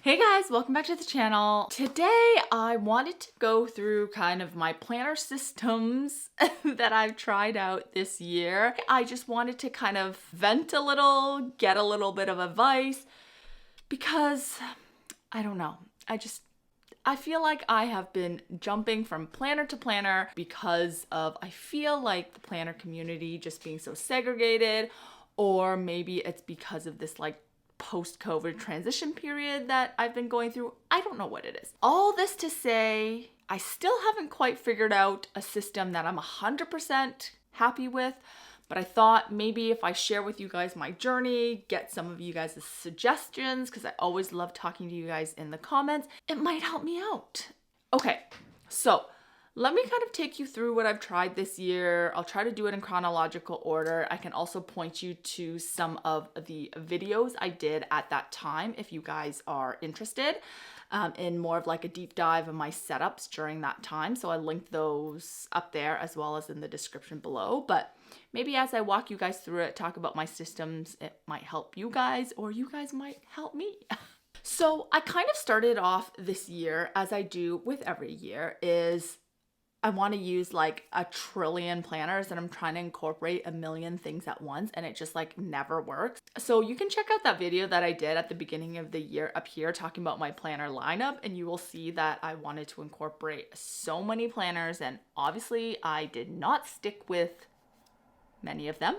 Hey guys, welcome back to the channel. Today I wanted to go through kind of my planner systems that I've tried out this year. I just wanted to kind of vent a little, get a little bit of advice because I don't know. I feel like I have been jumping from planner to planner because of, I feel like the planner community just being so segregated, or maybe it's because of this like post-COVID transition period that I've been going through. I don't know what it is. All this to say, I still haven't quite figured out a system that I'm 100% happy with, but I thought maybe if I share with you guys my journey, get some of you guys' suggestions, because I always love talking to you guys in the comments, it might help me out. Okay, so let me kind of take you through what I've tried this year. I'll try to do it in chronological order. I can also point you to some of the videos I did at that time if you guys are interested in more of like a deep dive of my setups during that time. So I linked those up there as well as in the description below. But maybe as I walk you guys through it, talk about my systems, it might help you guys or you guys might help me. So I kind of started off this year, as I do with every year, is I want to use like 1 trillion planners and I'm trying to incorporate 1 million things at once, and it just like never works. So you can check out that video that I did at the beginning of the year up here talking about my planner lineup, and you will see that I wanted to incorporate so many planners, and obviously I did not stick with many of them.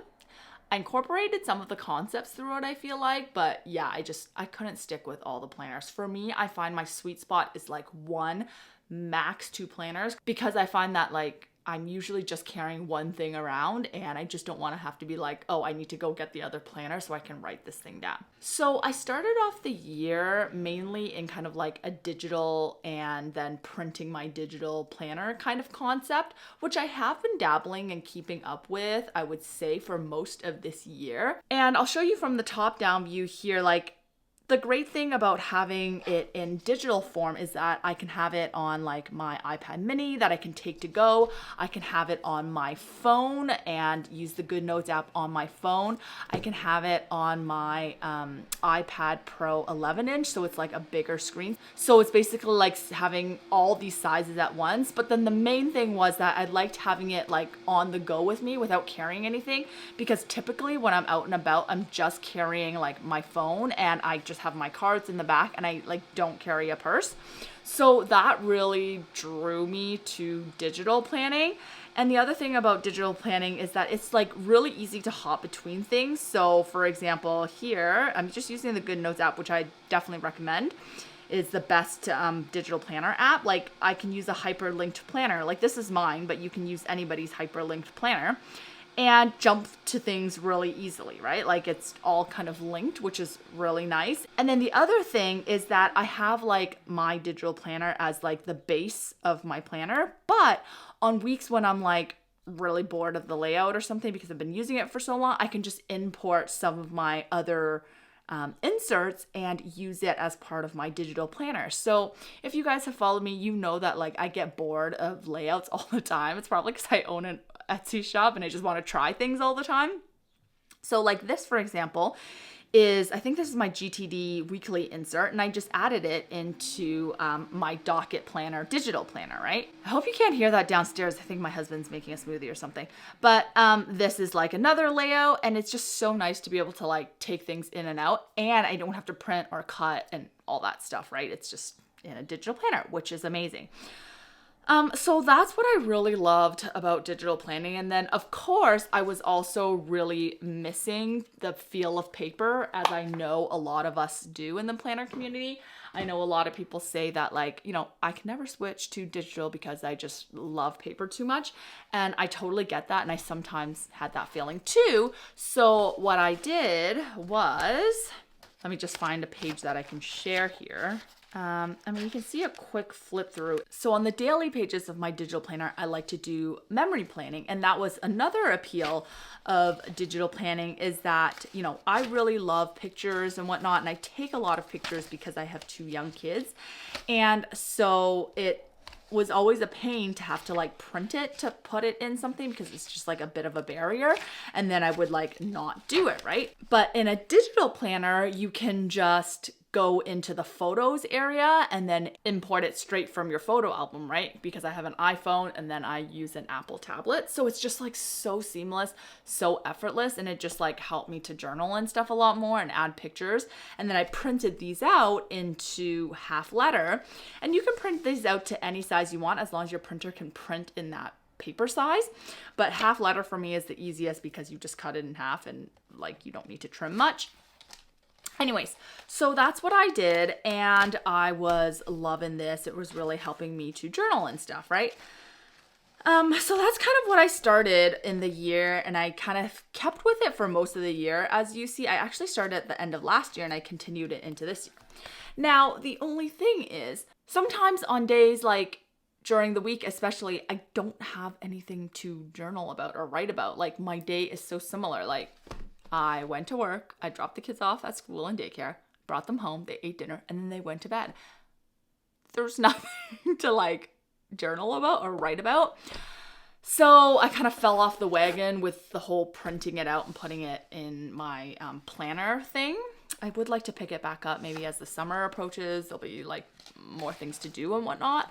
I incorporated some of the concepts through it, I feel like, but yeah, I couldn't stick with all the planners. For me, I find my sweet spot is like 1, max 2 planners, because I find that like I'm usually just carrying one thing around and I just don't want to have to be like, oh, I need to go get the other planner so I can write this thing down. So I started off the year mainly in kind of like a digital and then printing my digital planner kind of concept, which I have been dabbling and keeping up with, I would say, for most of this year. And I'll show you from the top down view here, like the great thing about having it in digital form is that I can have it on like my iPad mini that I can take to go. I can have it on my phone and use the Good Notes app on my phone. I can have it on my iPad Pro 11-inch, so it's like a bigger screen. So it's basically like having all these sizes at once. But then the main thing was that I liked having it like on the go with me without carrying anything, because typically when I'm out and about, I'm just carrying like my phone and I just have my cards in the back and I like don't carry a purse. So that really drew me to digital planning. And the other thing about digital planning is that it's like really easy to hop between things. So for example, here, I'm just using the Good Notes app, which I definitely recommend. Is the best digital planner app. Like I can use a hyperlinked planner. Like this is mine, but you can use anybody's hyperlinked planner and jump to things really easily, right? Like it's all kind of linked, which is really nice. And then the other thing is that I have like my digital planner as like the base of my planner, but on weeks when I'm like really bored of the layout or something because I've been using it for so long, I can just import some of my other inserts and use it as part of my digital planner. So if you guys have followed me, you know that like I get bored of layouts all the time. It's probably because I own an Etsy shop and I just want to try things all the time. So like this, for example, is, I think this is my GTD weekly insert, and I just added it into my docket planner, digital planner, right? I hope you can't hear that downstairs. I think my husband's making a smoothie or something. But this is like another layout, and it's just so nice to be able to like take things in and out, and I don't have to print or cut and all that stuff, right? It's just in a digital planner, which is amazing. So that's what I really loved about digital planning. And then of course I was also really missing the feel of paper, as I know a lot of us do in the planner community. I know a lot of people say that like, you know, I can never switch to digital because I just love paper too much. And I totally get that. And I sometimes had that feeling too. So what I did was, let me just find a page that I can share here. I mean, you can see a quick flip through. So on the daily pages of my digital planner, I like to do memory planning. And that was another appeal of digital planning, is that, you know, I really love pictures and whatnot. And I take a lot of pictures because I have 2 young kids. And so it was always a pain to have to like print it to put it in something, because it's just like a bit of a barrier, and then I would like not do it, right? But in a digital planner, you can just go into the photos area and then import it straight from your photo album, right? Because I have an iPhone and then I use an Apple tablet. So it's just like so seamless, so effortless. And it just like helped me to journal and stuff a lot more and add pictures. And then I printed these out into half letter, and you can print these out to any size you want as long as your printer can print in that paper size. But half letter for me is the easiest because you just cut it in half and like you don't need to trim much. Anyways, so that's what I did, and I was loving this. It was really helping me to journal and stuff, right? So that's kind of what I started in the year, and I kind of kept with it for most of the year. As you see, I actually started at the end of last year and I continued it into this year. Now, the only thing is, sometimes on days like during the week especially, I don't have anything to journal about or write about. Like my day is so similar. Like I went to work, I dropped the kids off at school and daycare, brought them home, they ate dinner, and then they went to bed. There's nothing to like journal about or write about. So I kind of fell off the wagon with the whole printing it out and putting it in my planner thing. I would like to pick it back up maybe as the summer approaches. There'll be like more things to do and whatnot.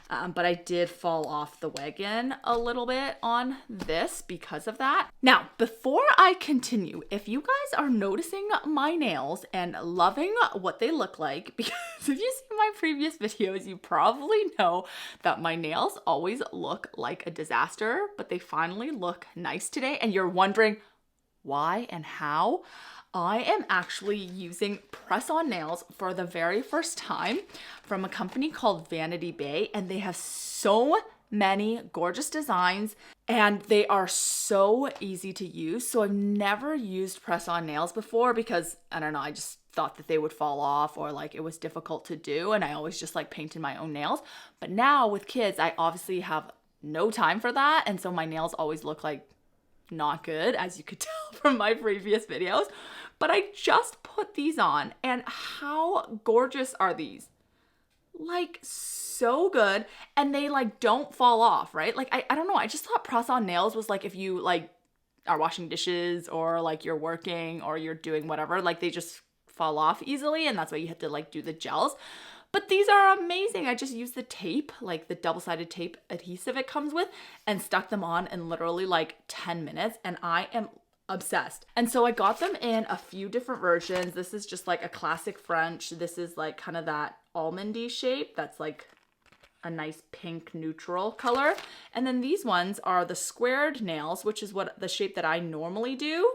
But I did fall off the wagon a little bit on this because of that. Now, before I continue, if you guys are noticing my nails and loving what they look like, because if you see my previous videos, you probably know that my nails always look like a disaster, but they finally look nice today. And you're wondering why and how. I am actually using press-on nails for the very first time from a company called Vanity Bay, and they have so many gorgeous designs and they are so easy to use. So I've never used press-on nails before because, I don't know, I just thought that they would fall off or like it was difficult to do, and I always just like painted my own nails. But now with kids, I obviously have no time for that, and so my nails always look like not good, as you could tell from my previous videos. But I just put these on, and how gorgeous are these? Like so good, and they like don't fall off, right? Like I don't know, I just thought press-on nails was like if you like are washing dishes or like you're working or you're doing whatever, like they just fall off easily, and that's why you have to like do the gels. But these are amazing. I just used the tape, like the double-sided tape adhesive it comes with, and stuck them on in literally like 10 minutes, and I am obsessed. And so I got them in a few different versions. This is just like a classic French. This is like kind of that almondy shape. That's like a nice pink neutral color. And then these ones are the squared nails, which is what the shape that I normally do.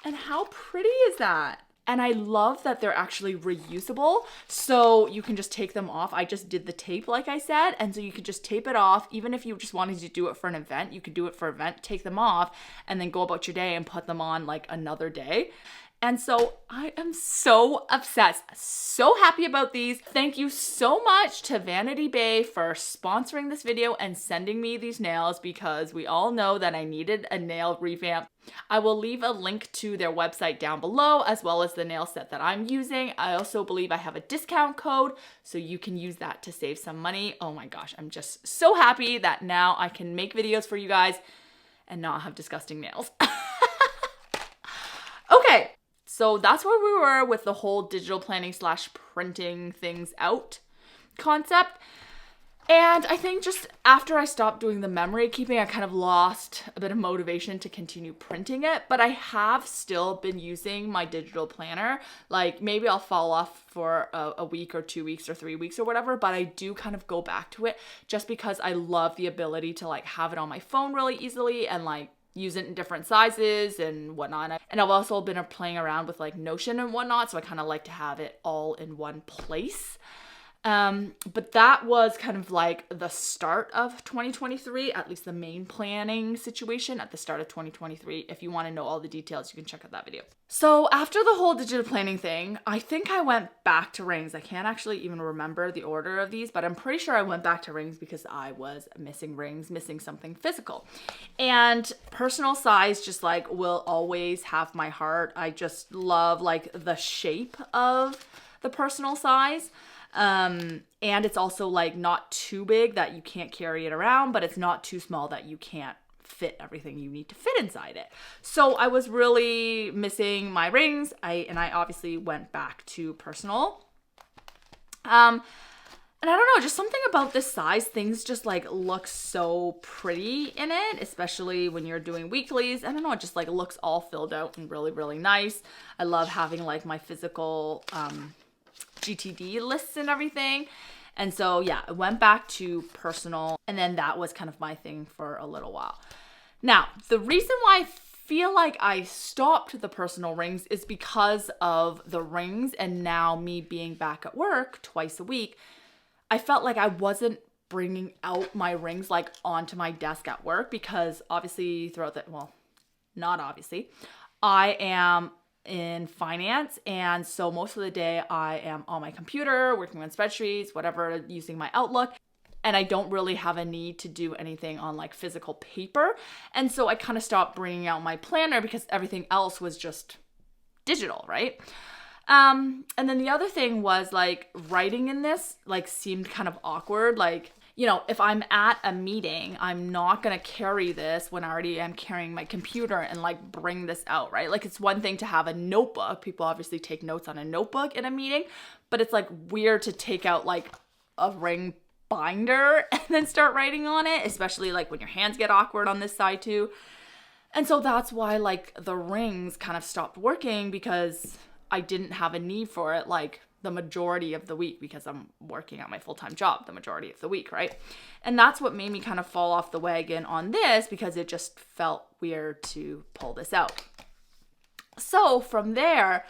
And how pretty is that? And I love that they're actually reusable, so you can just take them off. I just did the tape, like I said, and so you could just tape it off. Even if you just wanted to do it for an event, you could do it for an event, take them off, and then go about your day and put them on like another day. And so I am so obsessed, so happy about these. Thank you so much to Vanity Bay for sponsoring this video and sending me these nails, because we all know that I needed a nail revamp. I will leave a link to their website down below, as well as the nail set that I'm using. I also believe I have a discount code, so you can use that to save some money. Oh my gosh, I'm just so happy that now I can make videos for you guys and not have disgusting nails. Okay. So that's where we were with the whole digital planning / printing things out concept. And I think just after I stopped doing the memory keeping, I kind of lost a bit of motivation to continue printing it. But I have still been using my digital planner. Like maybe I'll fall off for a week or 2 weeks or 3 weeks or whatever. But I do kind of go back to it just because I love the ability to like have it on my phone really easily and like use it in different sizes and whatnot. And I've also been playing around with like Notion and whatnot, so I kind of like to have it all in one place. But that was kind of like the start of 2023, at least the main planning situation at the start of 2023. If you want to know all the details, you can check out that video. So after the whole digital planning thing, I think I went back to rings. I can't actually even remember the order of these, but I'm pretty sure I went back to rings because I was missing rings, missing something physical. And personal size just like will always have my heart. I just love like the shape of the personal size. And it's also like not too big that you can't carry it around, but it's not too small that you can't fit everything you need to fit inside it. So I was really missing my rings. I obviously went back to personal. And I don't know, just something about this size, things just like look so pretty in it, especially when you're doing weeklies. I don't know, it just like looks all filled out and really, really nice. I love having like my physical GTD lists and everything. And so yeah, I went back to personal, and then that was kind of my thing for a little while. Now, the reason why I feel like I stopped the personal rings is because of the rings, and now me being back at work twice a week, I felt like I wasn't bringing out my rings like onto my desk at work, because obviously throughout the, well, not obviously, I am in finance, and so most of the day I am on my computer working on spreadsheets, whatever, using my Outlook, and I don't really have a need to do anything on like physical paper. And so I kind of stopped bringing out my planner because everything else was just digital, right? And then the other thing was like writing in this like seemed kind of awkward. Like, you know, if I'm at a meeting, I'm not going to carry this when I already am carrying my computer and like bring this out, right? Like, it's one thing to have a notebook. People obviously take notes on a notebook in a meeting, but it's like weird to take out like a ring binder and then start writing on it, especially like when your hands get awkward on this side too. And so that's why like the rings kind of stopped working, because I didn't have a need for it like the majority of the week, because I'm working at my full-time job the majority of the week, right? And that's what made me kind of fall off the wagon on this, because it just felt weird to pull this out. So from there,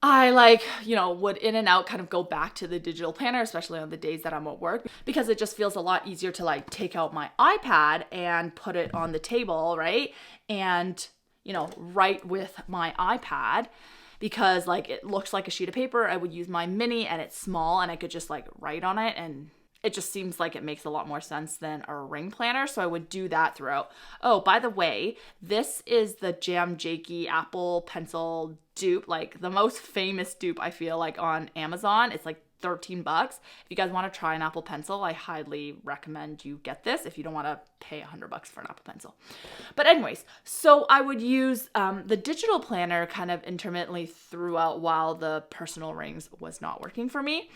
I like, you know, would in and out kind of go back to the digital planner, especially on the days that I'm at work, because it just feels a lot easier to like take out my iPad and put it on the table, right? And, you know, write with my iPad, because like it looks like a sheet of paper. I would use my mini and it's small and I could just like write on it, and it just seems like it makes a lot more sense than a ring planner. So I would do that throughout. Oh, by the way, this is the Jam Jakey Apple Pencil dupe, like the most famous dupe I feel like on Amazon. It's like $13. If you guys want to try an Apple Pencil, I highly recommend you get this if you don't want to pay $100 for an Apple Pencil. But anyways, so I would use the digital planner kind of intermittently throughout while the personal rings was not working for me.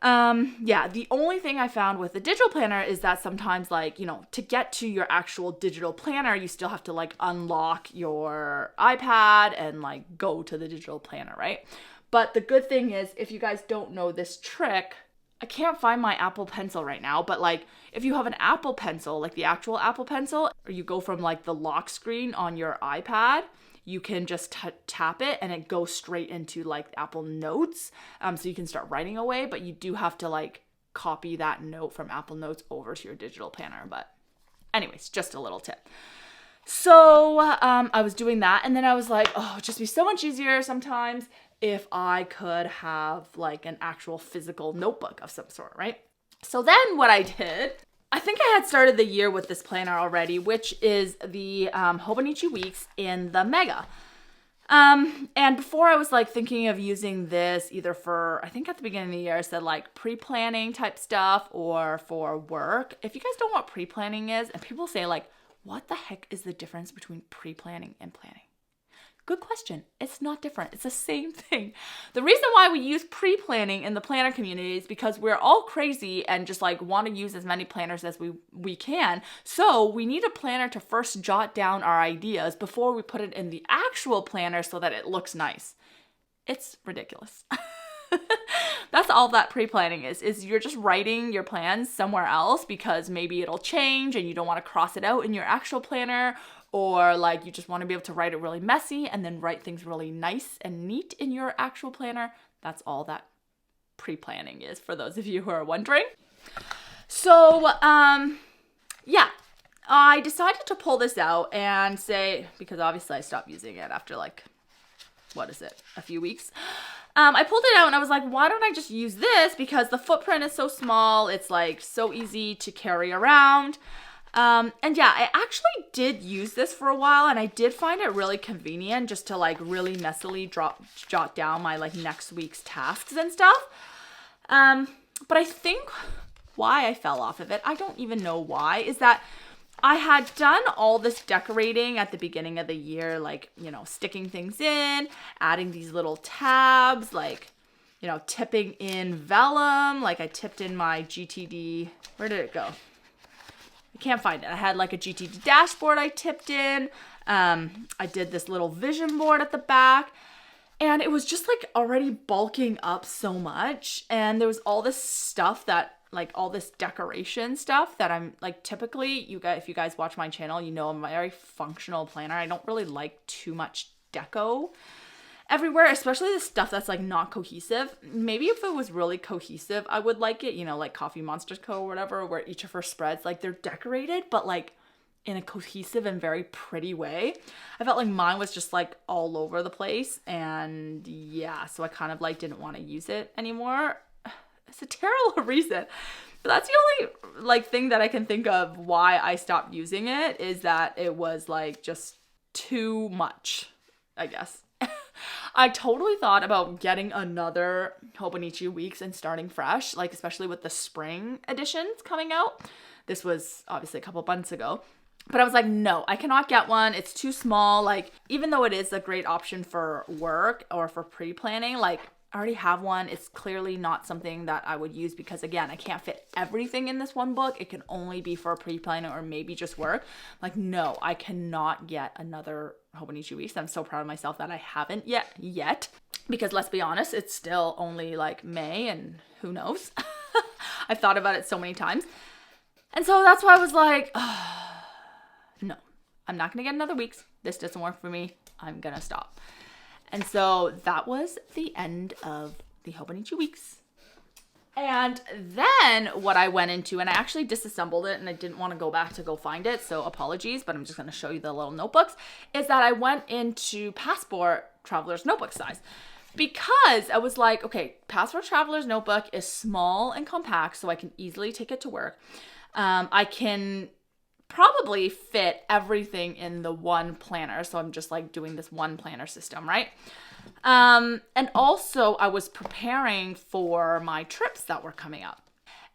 Yeah, the only thing I found with the digital planner is that sometimes, like, you know, to get to your actual digital planner, you still have to like unlock your iPad and like go to the digital planner, right? But the good thing is, if you guys don't know this trick, I can't find my Apple Pencil right now, but like if you have an Apple Pencil, like the actual Apple Pencil, or you go from like the lock screen on your iPad, you can just tap it and it goes straight into like Apple Notes. So you can start writing away, but you do have to like copy that note from Apple Notes over to your digital planner. But anyways, just a little tip. So I was doing that, and then I was like, oh, it'd just be so much easier sometimes if I could have like an actual physical notebook of some sort, right? So then what I did, I think I had started the year with this planner already, which is the Hobonichi Weeks in the Mega. And before I was like thinking of using this either for, I think at the beginning of the year I said like pre-planning type stuff or for work. If you guys don't know what pre-planning is, and people say like, what the heck is the difference between pre-planning and planning? Good question. It's not different. It's the same thing. The reason why we use pre-planning in the planner community is because we're all crazy and just like want to use as many planners as we can. So we need a planner to first jot down our ideas before we put it in the actual planner so that it looks nice. It's ridiculous. That's all that pre-planning is you're just writing your plans somewhere else because maybe it'll change and you don't want to cross it out in your actual planner, or like you just want to be able to write it really messy and then write things really nice and neat in your actual planner. That's all that pre-planning is, for those of you who are wondering. So, yeah, I decided to pull this out and say, because obviously I stopped using it after like, what is it, a few weeks. I pulled it out and I was like, why don't I just use this? Because the footprint is so small. It's like so easy to carry around. And yeah, I actually did use this for a while and I did find it really convenient just to like really messily jot down my like next week's tasks and stuff. But I think why I fell off of it, I don't even know why, is that I had done all this decorating at the beginning of the year, like, you know, sticking things in, adding these little tabs, like, you know, tipping in vellum. Like I tipped in my GTD. Where did it go? I can't find it. I had like a GTD dashboard I tipped in. I did this little vision board at the back. And it was just like already bulking up so much. And there was all this stuff that, like all this decoration stuff that I'm like, typically you guys, if you guys watch my channel, you know I'm a very functional planner. I don't really like too much deco everywhere, especially the stuff that's like not cohesive. Maybe if it was really cohesive, I would like it, you know, like Coffee Monster Co. or whatever, where each of her spreads, like they're decorated, but like in a cohesive and very pretty way. I felt like mine was just like all over the place. And yeah, so I kind of like didn't want to use it anymore. It's a terrible reason, but that's the only like thing that I can think of why I stopped using it, is that it was like just too much, I guess. I totally thought about getting another Hobonichi Weeks and starting fresh, like especially with the spring editions coming out. This was obviously a couple months ago, but I was like, no, I cannot get one. It's too small. Like, even though it is a great option for work or for pre-planning, like I already have one. It's clearly not something that I would use because, again, I can't fit everything in this one book. It can only be for a pre-planning or maybe just work. Like, no, I cannot get another Hobonichi Weeks. I'm so proud of myself that I haven't yet. Because let's be honest, it's still only like May and who knows? I've thought about it so many times. And so that's why I was like, no, I'm not going to get another Weeks. This doesn't work for me. I'm going to stop. And so that was the end of the Hobonichi Weeks. And then what I went into, and I actually disassembled it and I didn't want to go back to go find it, so apologies, but I'm just going to show you the little notebooks, is that I went into Passport Traveler's Notebook size. Because I was like, okay, Passport Traveler's Notebook is small and compact, so I can easily take it to work. I can probably fit everything in the one planner. So I'm just like doing this one planner system, right? And also I was preparing for my trips that were coming up.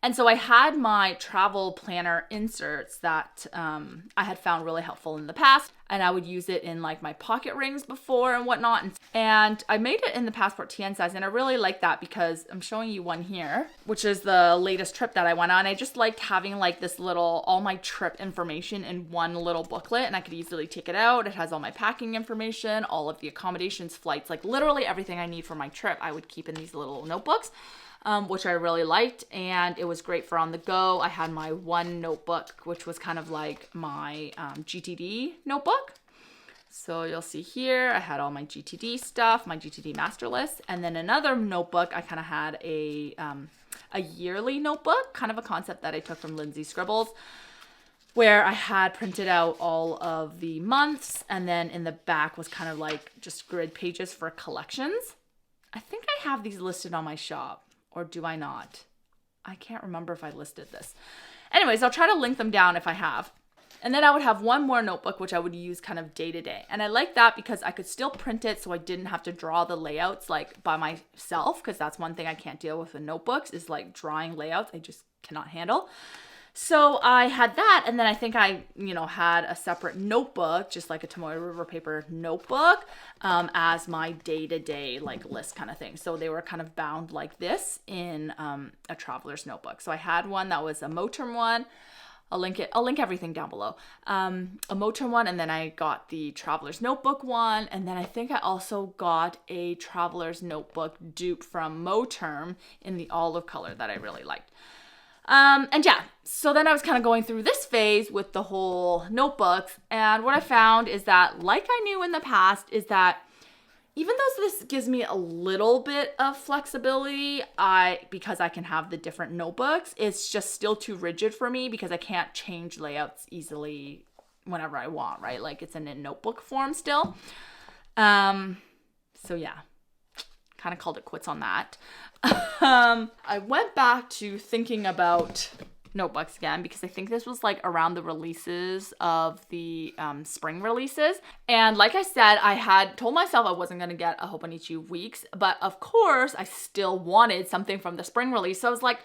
And so I had my travel planner inserts that I had found really helpful in the past. And I would use it in like my pocket rings before and whatnot. And I made it in the Passport TN size. And I really like that because I'm showing you one here, which is the latest trip that I went on. I just liked having like this little, all my trip information in one little booklet. And I could easily take it out. It has all my packing information, all of the accommodations, flights, like literally everything I need for my trip, I would keep in these little notebooks. Which I really liked, and it was great for on the go. I had my one notebook, which was kind of like my GTD notebook. So you'll see here, I had all my GTD stuff, my GTD master list, and then another notebook, I kind of had a yearly notebook, kind of a concept that I took from Lindsay Scribbles, where I had printed out all of the months, and then in the back was kind of like just grid pages for collections. I think I have these listed on my shop. Or do I not? I can't remember if I listed this. Anyways, I'll try to link them down if I have. And then I would have one more notebook, which I would use kind of day to day. And I like that because I could still print it so I didn't have to draw the layouts like by myself. Because that's one thing I can't deal with notebooks is like drawing layouts. I just cannot handle. So I had that, and then I think I, had a separate notebook, just like a Tomoe River paper notebook, as my day-to-day like list kind of thing. So they were kind of bound like this in a traveler's notebook. So I had one that was a Moterm one. I'll link everything down below. A Moterm one, and then I got the traveler's notebook one, and then I think I also got a traveler's notebook dupe from Moterm in the olive color that I really liked. And yeah, so then I was kind of going through this phase with the whole notebooks, and what I found is that, like I knew in the past, is that even though this gives me a little bit of flexibility, because I can have the different notebooks, it's just still too rigid for me because I can't change layouts easily whenever I want, right? Like it's in a notebook form still. So yeah, kind of called it quits on that. I went back to thinking about notebooks again because I think this was like around the releases of the spring releases. And like I said, I had told myself I wasn't going to get a Hobonichi Weeks, but of course I still wanted something from the spring release. So I was like,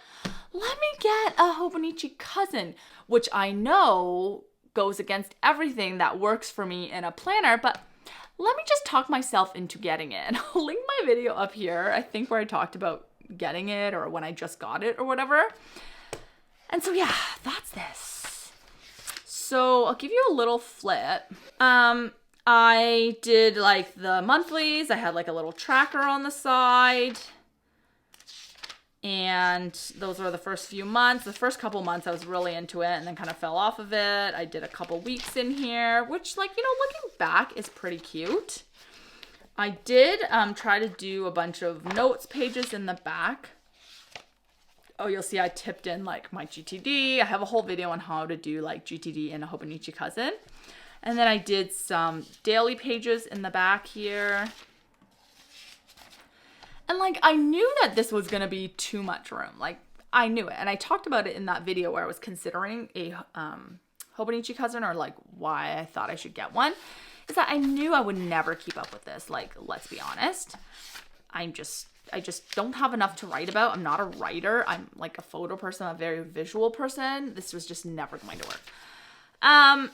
let me get a Hobonichi Cousin, which I know goes against everything that works for me in a planner, but let me just talk myself into getting it. I'll link my video up here, I think, where I talked about getting it or when I just got it or whatever. And so yeah, that's this. So I'll give you a little flip. I did like the monthlies. I had like a little tracker on the side. And those were the first few months. The first couple months I was really into it and then kind of fell off of it. I did a couple weeks in here, which, like, you know, looking back is pretty cute. I did try to do a bunch of notes pages in the back. Oh, you'll see I tipped in like my GTD. I have a whole video on how to do like GTD in a Hobonichi Cousin. And then I did some daily pages in the back here. And like, I knew that this was going to be too much room. Like, I knew it. And I talked about it in that video where I was considering a Hobonichi Cousin, or like why I thought I should get one, is that I knew I would never keep up with this. Like, let's be honest. I just don't have enough to write about. I'm not a writer. I'm like a photo person, a very visual person. This was just never going to work.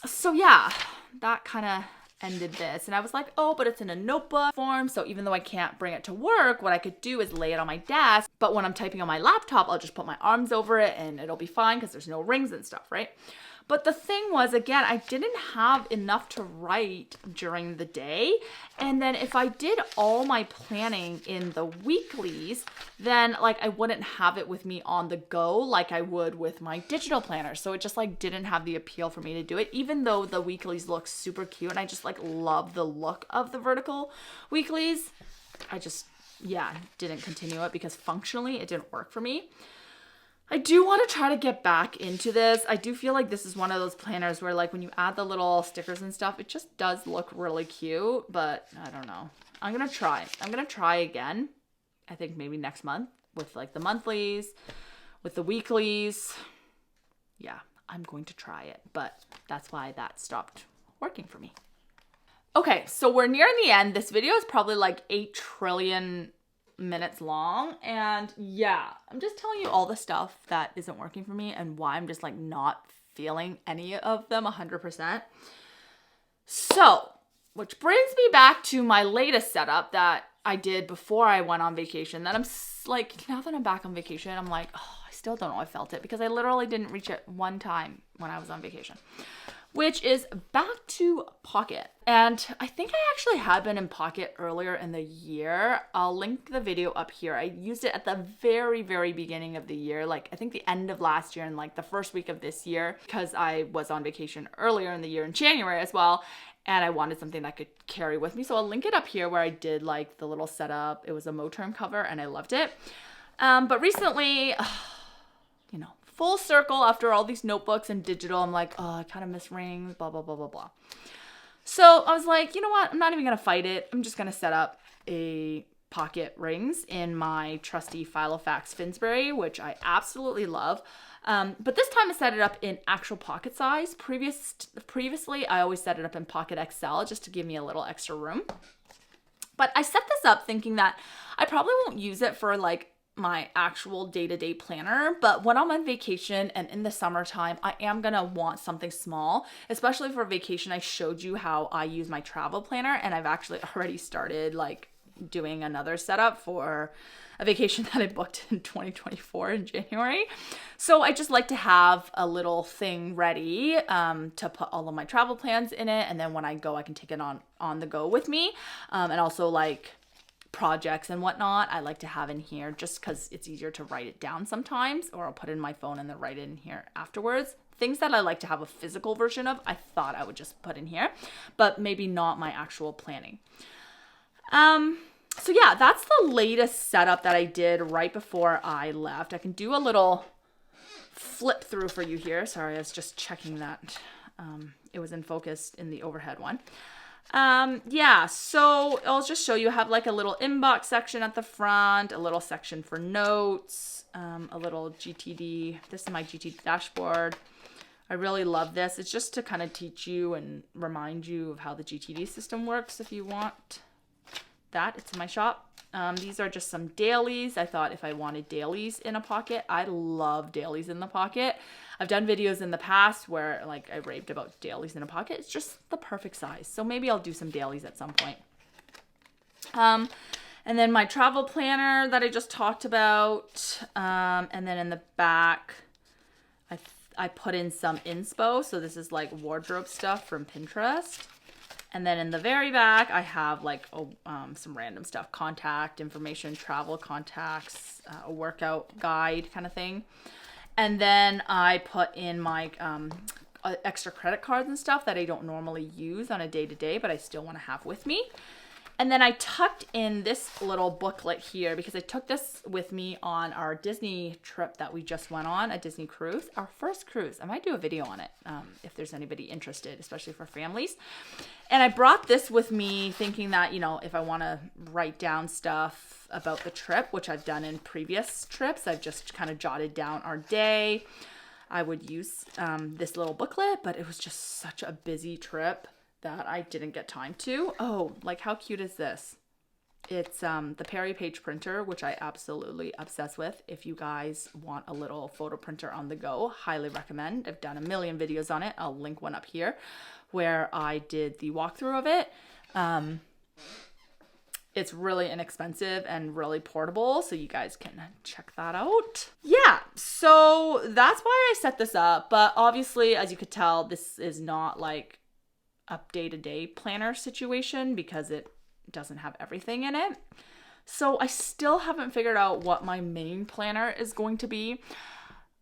So yeah, that kind of ended this. And I was like, oh, but it's in a notebook form. So even though I can't bring it to work, what I could do is lay it on my desk. But when I'm typing on my laptop, I'll just put my arms over it and it'll be fine because there's no rings and stuff, right? But the thing was, again, I didn't have enough to write during the day. And then if I did all my planning in the weeklies, then like I wouldn't have it with me on the go like I would with my digital planner. So it just like didn't have the appeal for me to do it, even though the weeklies look super cute. And I just like love the look of the vertical weeklies. I just, yeah, didn't continue it because functionally it didn't work for me. I do want to try to get back into this. I do feel like this is one of those planners where like when you add the little stickers and stuff, it just does look really cute, but I don't know. I'm going to try. I'm going to try again. I think maybe next month with like the monthlies, with the weeklies. Yeah, I'm going to try it, but that's why that stopped working for me. Okay, so we're nearing the end. This video is probably like 8 trillion minutes long, and yeah, I'm just telling you all the stuff that isn't working for me and why I'm just like not feeling any of them 100%. So, which brings me back to my latest setup that I did before I went on vacation, that I'm like, now that I'm back on vacation, I'm like, oh, I still don't know I felt it because I literally didn't reach it one time when I was on vacation, which is back to Pocket. And I think I actually had been in Pocket earlier in the year. I'll link the video up here. I used it at the very, very beginning of the year, like I think the end of last year and like the first week of this year, because I was on vacation earlier in the year in January as well. And I wanted something that I could carry with me. So I'll link it up here where I did like the little setup. It was a Moterm cover and I loved it. But recently, you know, full circle after all these notebooks and digital, I'm like, oh, I kind of miss rings, blah, blah, blah, blah, blah. So I was like, you know what? I'm not even going to fight it. I'm just going to set up a Pocket rings in my trusty Filofax Finsbury, which I absolutely love. But this time I set it up in actual pocket size. Previously, I always set it up in Pocket XL just to give me a little extra room. But I set this up thinking that I probably won't use it for like my actual day-to-day planner, but when I'm on vacation and in the summertime, I am gonna want something small, especially for vacation. I showed you how I use my travel planner, and I've actually already started like doing another setup for a vacation that I booked in 2024 in January. So I just like to have a little thing ready to put all of my travel plans in it, and then when I go, I can take it on the go with me, and also like projects and whatnot I like to have in here just because it's easier to write it down sometimes, or I'll put it in my phone and then write it in here afterwards. Things that I like to have a physical version of, I thought I would just put in here, but maybe not my actual planning. So yeah, that's the latest setup that I did right before I left. I can do a little flip through for you here. Sorry, I was just checking that it was in focus in the overhead one. Yeah, so I'll just show you. I have like a little inbox section at the front, a little section for notes, a little GTD. This is my GTD dashboard. I really love this. It's just to kind of teach you and remind you of how the GTD system works if you want that. It's in my shop. These are just some dailies. I thought if I wanted dailies in a pocket, I love dailies in the pocket. I've done videos in the past where like I raved about dailies in a pocket. It's just the perfect size. So maybe I'll do some dailies at some point. And then my travel planner that I just talked about. And then in the back, I put in some inspo. So this is like wardrobe stuff from Pinterest. And then in the very back, I have like some random stuff, contact information, travel contacts, a workout guide kind of thing. And then I put in my extra credit cards and stuff that I don't normally use on a day-to-day, but I still want to have with me. And then I tucked in this little booklet here because I took this with me on our Disney trip that we just went on, a Disney cruise, our first cruise. I might do a video on it if there's anybody interested, especially for families. And I brought this with me thinking that, you know, if I want to write down stuff about the trip, which I've done in previous trips, I've just kind of jotted down our day. I would use this little booklet, but it was just such a busy trip that I didn't get time to. Oh, like how cute is this? It's the Perry Page printer, which I absolutely obsess with. If you guys want a little photo printer on the go, highly recommend. I've done a million videos on it. I'll link one up here where I did the walkthrough of it. It's really inexpensive and really portable, so you guys can check that out. Yeah, so that's why I set this up. But obviously, as you could tell, this is not like a day-to-day planner situation because it doesn't have everything in it. So I still haven't figured out what my main planner is going to be.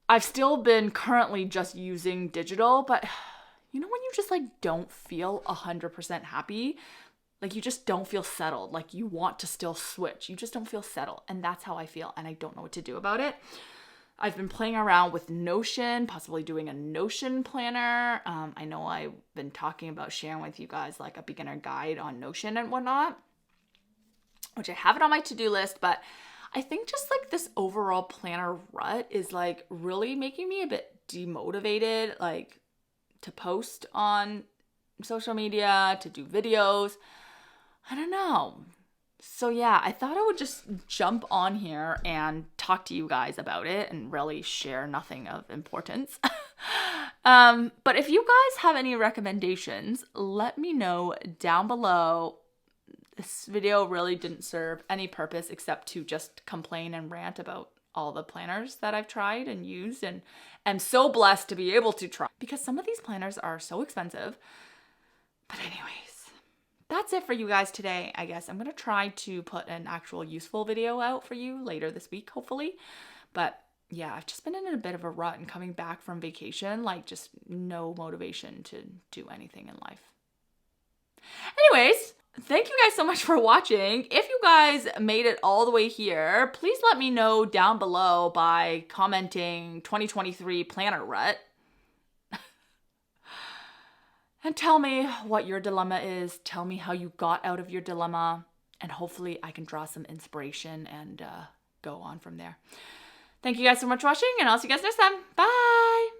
I've still been currently just using digital, but you know when you just like don't feel 100% happy? Like you just don't feel settled. Like you want to still switch. You just don't feel settled. And that's how I feel. And I don't know what to do about it. I've been playing around with Notion, possibly doing a Notion planner. I know I've been talking about sharing with you guys like a beginner guide on Notion and whatnot, which I have it on my to-do list, but I think just like this overall planner rut is like really making me a bit demotivated, like to post on social media, to do videos. I don't know. So yeah, I thought I would just jump on here and talk to you guys about it and really share nothing of importance. But if you guys have any recommendations, let me know down below. This video really didn't serve any purpose except to just complain and rant about all the planners that I've tried and used, and am so blessed to be able to try because some of these planners are so expensive. But anyways, that's it for you guys today, I guess. I'm going to try to put an actual useful video out for you later this week, hopefully. But yeah, I've just been in a bit of a rut and coming back from vacation, like just no motivation to do anything in life. Anyways, thank you guys so much for watching. If you guys made it all the way here, please let me know down below by commenting 2023 planner rut. And tell me what your dilemma is. Tell me how you got out of your dilemma. And hopefully I can draw some inspiration and go on from there. Thank you guys so much for watching, and I'll see you guys next time. Bye!